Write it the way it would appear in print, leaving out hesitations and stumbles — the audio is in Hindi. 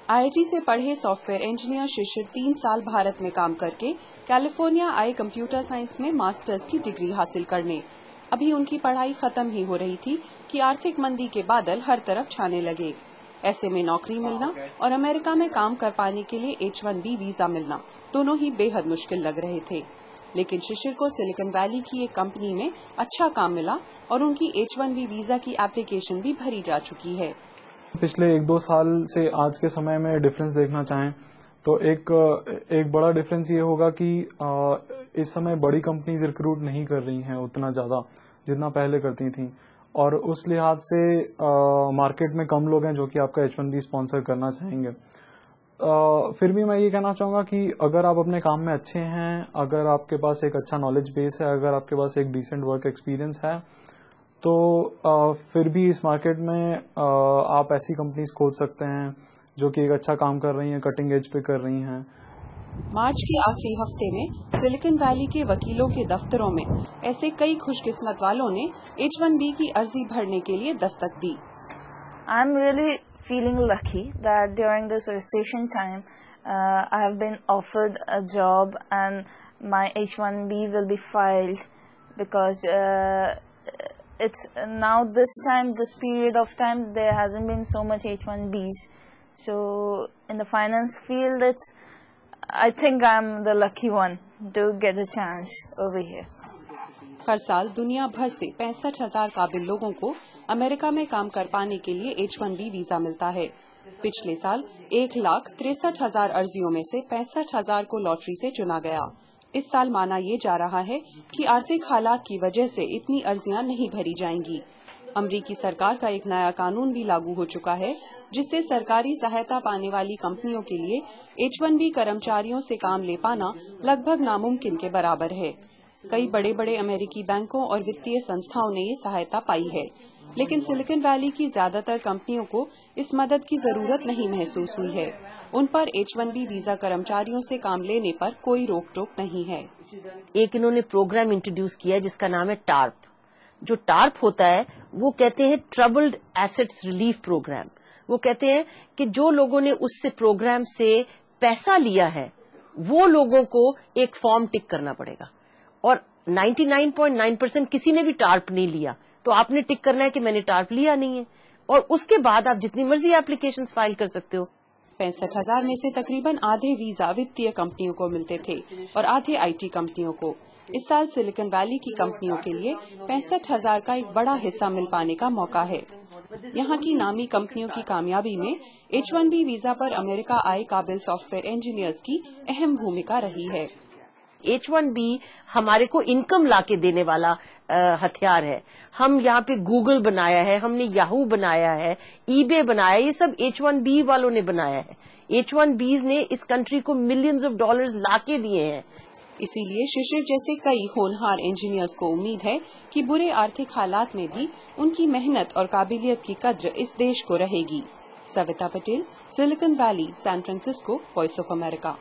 आईआईटी से पढ़े सॉफ्टवेयर इंजीनियर शिशिर 3 साल भारत में काम करके कैलिफोर्निया आए कंप्यूटर साइंस में मास्टर्स की डिग्री हासिल करने। अभी उनकी पढ़ाई खत्म ही हो रही थी कि आर्थिक मंदी के बादल हर तरफ छाने लगे। ऐसे में नौकरी मिलना और अमेरिका में काम कर पाने के लिए H-1B वीजा मिलना दोनों ही बेहद मुश्किल लग रहे थे। लेकिन शिशिर को सिलिकॉन वैली की एक कंपनी में अच्छा काम मिला और उनकी H-1B वीजा की एप्लीकेशन भी भरी जा चुकी है। पिछले 1-2 साल से आज के समय में डिफरेंस देखना चाहें तो एक बड़ा डिफरेंस ये होगा कि इस समय बड़ी कंपनीज रिक्रूट नहीं कर रही हैं उतना ज़्यादा जितना पहले करती थी, और उस लिहाज से मार्केट में कम लोग हैं जो कि आपका H-1B स्पॉन्सर करना चाहेंगे। फिर भी मैं ये कहना चाहूँगा कि अगर आप अपने काम में अच्छे हैं, अगर आपके पास एक अच्छा नॉलेज बेस है, अगर आपके पास एक डिसेंट वर्क एक्सपीरियंस है, तो फिर भी इस मार्केट में आप ऐसी कंपनीज खोज सकते हैं जो कि एक अच्छा काम कर रही हैं, कटिंग एज पे कर रही हैं। मार्च के आखिरी हफ्ते में सिलिकॉन वैली के वकीलों के दफ्तरों में ऐसे कई खुशकिस्मत वालों ने H-1B की अर्जी भरने के लिए दस्तक दी। I'm really feeling lucky that during this recession time, I have been offered a job and my H-1B will be filed because it's now this period of time there hasn't been so much H-1Bs. So in the finance field, I think I'm the lucky one to get a chance over here. हर साल दुनिया भर से 65,000 काबिल लोगों को अमेरिका में काम कर पाने के लिए H-1B वीजा मिलता है। पिछले साल 1,63,000 अर्जियों में से 65,000 को लॉटरी से चुना गया। इस साल माना ये जा रहा है कि आर्थिक हालात की वजह से इतनी अर्जियां नहीं भरी जाएंगी। अमरीकी सरकार का एक नया कानून भी लागू हो चुका है जिससे सरकारी सहायता पाने वाली कंपनियों के लिए H-1B कर्मचारियों से काम ले पाना लगभग नामुमकिन के बराबर है। कई बड़े बड़े अमेरिकी बैंकों और वित्तीय संस्थाओं ने ये सहायता पाई है, लेकिन सिलिकॉन वैली की ज्यादातर कंपनियों को इस मदद की जरूरत नहीं महसूस हुई है। उन पर H-1B वीजा कर्मचारियों से काम लेने पर कोई रोक टोक नहीं है। एक इन्होंने प्रोग्राम इंट्रोड्यूस किया जिसका नाम है टार्प। जो टार्प होता है वो कहते हैं ट्रबल्ड एसेट्स रिलीफ प्रोग्राम। वो कहते हैं कि जो लोगों ने उससे प्रोग्राम से पैसा लिया है वो लोगों को एक फॉर्म टिक करना पड़ेगा, और 99.9% किसी ने भी टार्प नहीं लिया, तो आपने टिक करना है कि मैंने टार्प लिया नहीं है, और उसके बाद आप जितनी मर्जी एप्लीकेशंस फाइल कर सकते हो। 65,000 में से तकरीबन आधे वीजा वित्तीय कंपनियों को मिलते थे और आधे IT कंपनियों को। इस साल सिलिकॉन वैली की कंपनियों के लिए 65,000 का एक बड़ा हिस्सा मिल पाने का मौका है। यहाँ की नामी कंपनियों की कामयाबी में H-1B वीजा पर अमेरिका आए काबिल सॉफ्टवेयर इंजीनियर्स की अहम भूमिका रही है। H-1B हमारे को इनकम लाके देने वाला हथियार है। हम यहाँ पे गूगल बनाया है, हमने याहू बनाया है, eBay बनाया है, ये सब H-1B वालों ने बनाया है। H-1Bs ने इस कंट्री को मिलियंस ऑफ डॉलर्स लाके दिए हैं। इसीलिए शिशिर जैसे कई होनहार इंजीनियर्स को उम्मीद है कि बुरे आर्थिक हालात में भी उनकी मेहनत और काबिलियत की कद्र इस देश को रहेगी। Savita Patel, Silicon Valley, San Francisco, Voice of America.